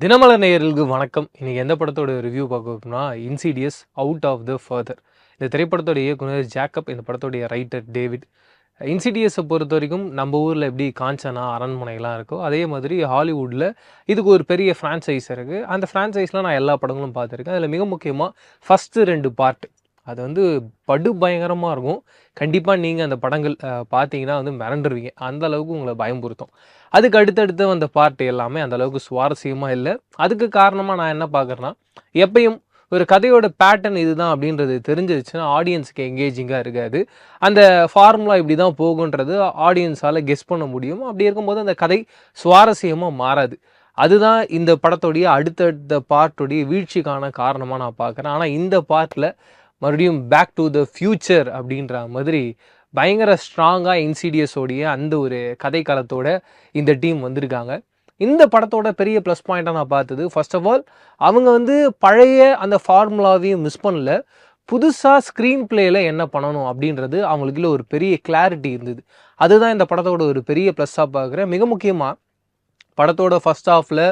தினமலர் நேயர்களுக்கு வணக்கம். இன்னைக்கு எந்த படத்தோட ரிவ்யூ பார்க்க போறோம்னா, Insidious out of the further. இந்த திரைப்படத்தோட இயக்குனர் ஜேக்கப், இந்த படத்தோடைய ரைட்டர் டேவிட். இன்சீடியஸை பொறுத்த வரைக்கும் நம்ம ஊரில் எப்படி காஞ்சனா, அரண்மனைலாம் இருக்கோ, அதே மாதிரி ஹாலிவுட்டில் இதுக்கு ஒரு பெரிய ஃப்ரான்ச்சைஸ் இருக்குது. அந்த ஃப்ரான்ச்சைஸில் நான் எல்லா படங்களும் பார்த்துருக்கேன். அதில் மிக முக்கியமாக ஃபஸ்ட்டு 2 பார்ட் அது வந்து படு பயங்கரமாக இருக்கும். கண்டிப்பாக நீங்கள் அந்த படங்கள் பார்த்தீங்கன்னா வந்து மிரண்டுருவீங்க. அந்த அளவுக்கு உங்களை பயம்புறுத்தும். அதுக்கு அடுத்தடுத்து வந்த பார்ட் எல்லாமே அந்த அளவுக்கு சுவாரஸ்யமாக இல்லை. அதுக்கு காரணமாக நான் என்ன பார்க்குறேன்னா, எப்பயும் ஒரு கதையோட பேட்டர்ன் இதுதான் அப்படின்றது தெரிஞ்சிருச்சுன்னா ஆடியன்ஸுக்கு எங்கேஜிங்காக இருக்காது. அந்த ஃபார்முலா இப்படி தான் போகுன்றது ஆடியன்ஸால் கெஸ் பண்ண முடியும். அப்படி இருக்கும்போது அந்த கதை சுவாரஸ்யமாக மாறாது. அதுதான் இந்த படத்தோடைய அடுத்தடுத்த பார்ட்டுடைய வீழ்ச்சிக்கான காரணமாக நான் பார்க்குறேன். ஆனால் இந்த பார்ட்டில் மறுபடியும் பேக் டு த ஃபியூச்சர் அப்படின்ற மாதிரி பயங்கர ஸ்ட்ராங்காக இன்சீடியஸோடைய அந்த ஒரு கதை காலத்தோட இந்த டீம் வந்திருக்காங்க. இந்த படத்தோட பெரிய ப்ளஸ் பாயிண்ட்டாக நான் பார்த்தது, ஃபர்ஸ்ட் ஆஃப் ஆல் அவங்க வந்து பழைய அந்த ஃபார்முலாவையும் மிஸ் பண்ணல. புதுசாக ஸ்க்ரீன் பிளேயில் என்ன பண்ணணும் அப்படின்றது அவங்களுக்குள்ள ஒரு பெரிய கிளாரிட்டி இருந்தது. அதுதான் இந்த படத்தோட ஒரு பெரிய ப்ளஸ்ஸாக பார்க்குறேன். மிக முக்கியமாக படத்தோட ஃபர்ஸ்ட் ஹாஃபில்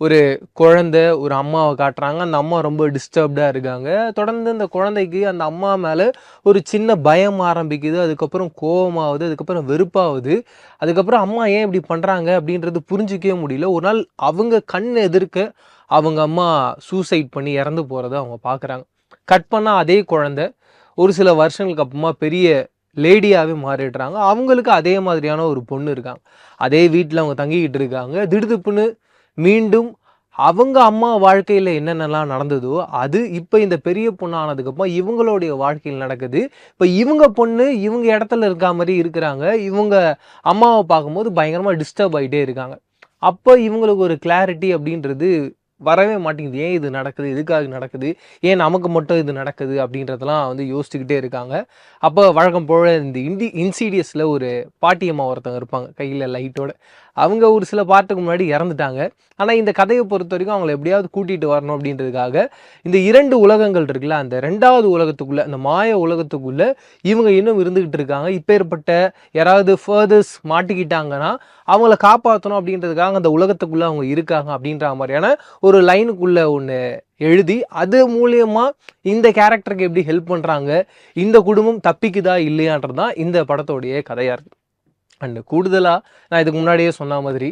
ஒரு குழந்தை ஒரு அம்மாவை காட்டுறாங்க. அந்த அம்மா ரொம்ப டிஸ்டர்ப்டாக இருக்காங்க. தொடர்ந்து அந்த குழந்தைக்கு அந்த அம்மா மேலே ஒரு சின்ன பயம் ஆரம்பிக்குது. அதுக்கப்புறம் கோபமாகுது. அதுக்கப்புறம் வெறுப்பாகுது. அதுக்கப்புறம் அம்மா ஏன் இப்படி பண்ணுறாங்க அப்படின்றது புரிஞ்சிக்கவே முடியல. ஒரு நாள் அவங்க கண் எதிர்க்க அவங்க அம்மா சூசைட் பண்ணி இறந்து போகிறத அவங்க பார்க்குறாங்க. கட் பண்ணால் அதே குழந்தை ஒரு சில வருஷங்களுக்கு அப்புறமா பெரிய லேடியாகவே மாறிடுறாங்க. அவங்களுக்கு அதே மாதிரியான ஒரு பொண்ணு இருக்காங்க. அதே வீட்டில் அவங்க தங்கிக்கிட்டு இருக்காங்க. திடுதிப்புன்னு மீண்டும் அவங்க அம்மா வாழ்க்கையில் என்னென்னலாம் நடந்ததோ அது இப்போ இந்த பெரிய பொண்ணு ஆனதுக்கப்புறம் இவங்களுடைய வாழ்க்கையில் நடக்குது. இப்போ இவங்க பொண்ணு இவங்க இடத்துல இருக்கா மாதிரி இருக்கிறாங்க. இவங்க அம்மாவை பார்க்கும்போது பயங்கரமாக டிஸ்டர்ப் ஆகிட்டே இருக்காங்க. அப்போ இவங்களுக்கு ஒரு கிளாரிட்டி அப்படின்றது வரவே மாட்டேங்குது. ஏன் இது நடக்குது, எதுக்காக நடக்குது, ஏன் நமக்கு மட்டும் இது நடக்குது அப்படின்றதெல்லாம் வந்து யோசிச்சுக்கிட்டே இருக்காங்க. அப்போ வழக்கம் போல் இந்த இன்சீடியஸில் ஒரு பாட்டியம்மா ஒருத்தவங்க இருப்பாங்க கையில் லைட்டோட. அவங்க ஒரு சில பார்ட்டுக்கு முன்னாடி இறந்துட்டாங்க. ஆனால் இந்த கதையை பொறுத்த வரைக்கும் அவங்கள எப்படியாவது கூட்டிகிட்டு வரணும் அப்படின்றதுக்காக இந்த 2 உலகங்கள் இருக்குல்ல, அந்த 2வது உலகத்துக்குள்ளே, அந்த மாய உலகத்துக்குள்ளே இவங்க இன்னும் இருந்துக்கிட்டு இருக்காங்க. இப்பேற்பட்ட யாராவது ஃபர்தர்ஸ் மாட்டிக்கிட்டாங்கன்னா அவங்கள காப்பாற்றணும் அப்படின்றதுக்காக அந்த உலகத்துக்குள்ளே அவங்க இருக்காங்க அப்படின்ற மாதிரியான ஒரு லைனுக்குள்ளே ஒன்று எழுதி அது மூலியமா இந்த கேரக்டருக்கு எப்படி ஹெல்ப் பண்ணுறாங்க, இந்த குடும்பம் தப்பிக்குதா இல்லையான்றது தான் இந்த படத்தோடைய கதையாக இருக்குது. அண்டு கூடுதலாக நான் இதுக்கு முன்னாடியே சொன்ன மாதிரி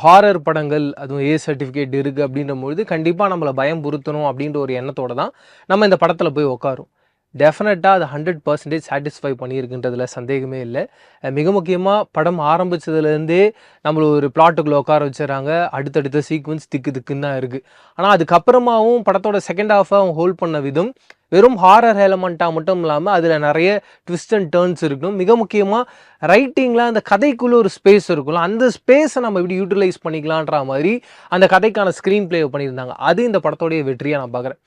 ஹாரர் படங்கள் அதுவும் சர்டிஃபிகேட் இருக்குது அப்படின்றபொழுது கண்டிப்பாக நம்மளை பயம் பொருத்தணும் அப்படின்ற ஒரு எண்ணத்தோடு தான் நம்ம இந்த படத்தில் போய் உட்காரும். டெஃபினட்டாக அது 100% சாட்டிஸ்ஃபை பண்ணியிருக்குன்றதுல சந்தேகமே இல்லை. மிக முக்கியமாக படம் ஆரம்பித்ததுலேருந்தே நம்மளை ஒரு பிளாட்டுக்குள்ளே உட்கார வச்சுறாங்க. அடுத்தடுத்த சீக்வன்ஸ் திக்குன்னு தான் இருக்குது. ஆனால் அதுக்கப்புறமாவும் படத்தோட செகண்ட் ஹாஃபை அவங்க ஹோல்ட் பண்ண விதம் வெறும் ஹாரர் எலமெண்ட்டாக மட்டும் இல்லாமல் அதில் நிறைய ட்விஸ்ட் அண்ட் டேர்ன்ஸ் இருக்கணும். மிக முக்கியமாக ரைட்டிங்கில் அந்த கதைக்குள்ளே ஒரு ஸ்பேஸ் இருக்கும்ல, அந்த ஸ்பேஸை நம்ம எப்படி யூட்டிலைஸ் பண்ணிக்கலான்ற மாதிரி அந்த கதைக்கான ஸ்க்ரீன் பிளே பண்ணியிருந்தாங்க. அது இந்த படத்தோடைய வெற்றியாக நான் பார்க்குறேன்.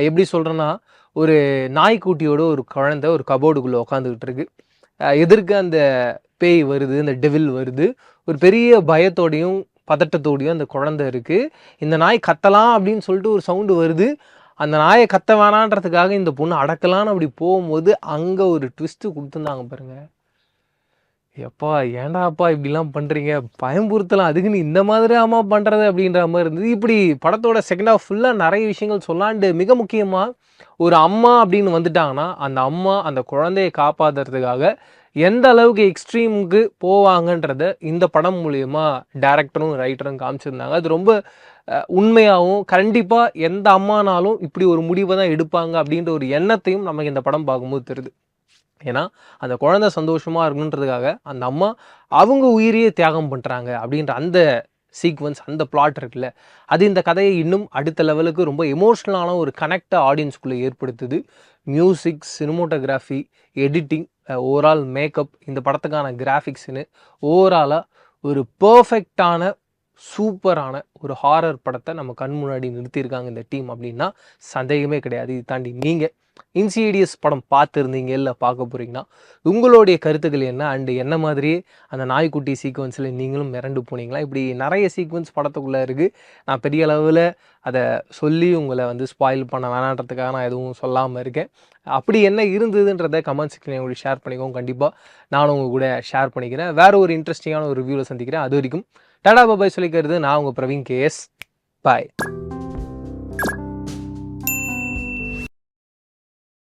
எப்படி சொல்கிறேன்னா, ஒரு நாய்க்குட்டியோட ஒரு குழந்தை ஒரு கபோர்டுக்குள்ளே உட்காந்துக்கிட்டு இருக்கு. எதிர்க்க அந்த பேய் வருது, அந்த டெவில் வருது. ஒரு பெரிய பயத்தோடையும் பதட்டத்தோடையும் அந்த குழந்தை இருக்குது. இந்த நாய் கத்தலாம் அப்படின்னு சொல்லிட்டு ஒரு சவுண்டு வருது. அந்த நாயை கத்த வேணான்றதுக்காக இந்த பொண்ணு அடக்கலான்னு அப்படி போகும்போது அங்கே ஒரு ட்விஸ்ட்டு கொடுத்துருந்தாங்க பாருங்க. எப்பா ஏன்டாப்பா இப்படிலாம் பண்ணுறீங்க, பயம்புறுத்தலாம், அதுக்குன்னு இந்த மாதிரி அம்மா பண்ணுறது அப்படின்ற மாதிரி இருந்தது. இப்படி படத்தோட செகண்ட் ஹாஃப் ஃபுல்லாக நிறைய விஷயங்கள் சொல்லாண்டு மிக முக்கியமாக ஒரு அம்மா அப்படின்னு வந்துட்டாங்கன்னா அந்த அம்மா அந்த குழந்தையை காப்பாற்றுறதுக்காக எந்த அளவுக்கு எக்ஸ்ட்ரீமுக்கு போவாங்கன்றத இந்த படம் மூலயமா டேரக்டரும் ரைட்டரும் காமிச்சிருந்தாங்க. அது ரொம்ப உண்மையாகவும் கண்டிப்பாக எந்த அம்மானாலும் இப்படி ஒரு முடிவை தான் எடுப்பாங்க அப்படின்ற ஒரு எண்ணத்தையும் நமக்கு இந்த படம் பார்க்கும்போது தெரியுது. ஏன்னா அந்த குழந்தை சந்தோஷமாக இருக்கணுன்றதுக்காக அந்த அம்மா அவங்க உயிரையே தியாகம் பண்ணுறாங்க அப்படின்ற அந்த சீக்வன்ஸ், அந்த பிளாட் இருக்குல்ல, அது இந்த கதையை இன்னும் அடுத்த லெவலுக்கு ரொம்ப எமோஷ்னலான ஒரு கனெக்டை ஆடியன்ஸ்குள்ளே ஏற்படுத்துது. Music, cinematography, editing, overall makeup, இந்த படத்துக்கான கிராஃபிக்ஸ்னு ஓவராலாக ஒரு பர்ஃபெக்டான சூப்பரான ஒரு ஹாரர் படத்தை நம்ம கண் முன்னாடி நிறுத்தியிருக்காங்க இந்த டீம் அப்படின்னா சந்தேகமே கிடையாது. இது தாண்டி நீங்கள் இன்சீடியஸ் படம் பார்த்துருந்தீங்க இல்லை பார்க்க போகிறீங்கன்னா உங்களுடைய கருத்துக்கள் என்ன, அண்டு என்ன மாதிரியே அந்த நாய்க்குட்டி சீக்வன்ஸில் நீங்களும் மிரண்டு போனீங்களா? இப்படி நிறைய சீக்வன்ஸ் படத்துக்குள்ளே இருக்குது. நான் பெரிய அளவில் அதை சொல்லி உங்களை வந்து ஸ்பாயில் பண்ண வேணான்றதுக்காக நான் எதுவும் சொல்லாமல் இருக்கேன். அப்படி என்ன இருந்ததுன்றதை கமெண்ட் செக்ஷனில் உங்களுக்கு ஷேர் பண்ணிக்கோங்க. கண்டிப்பாக நானும் உங்கள் கூட ஷேர் பண்ணிக்கிறேன். வேறு ஒரு இன்ட்ரெஸ்டிங்கான ஒரு ரிவ்யூவில் சந்திக்கிறேன். அது வரைக்கும் டாடா பாபாய் சொல்லிக்கிறது நான் உங்கள் பிரவீன் கேஎஸ். பாய்.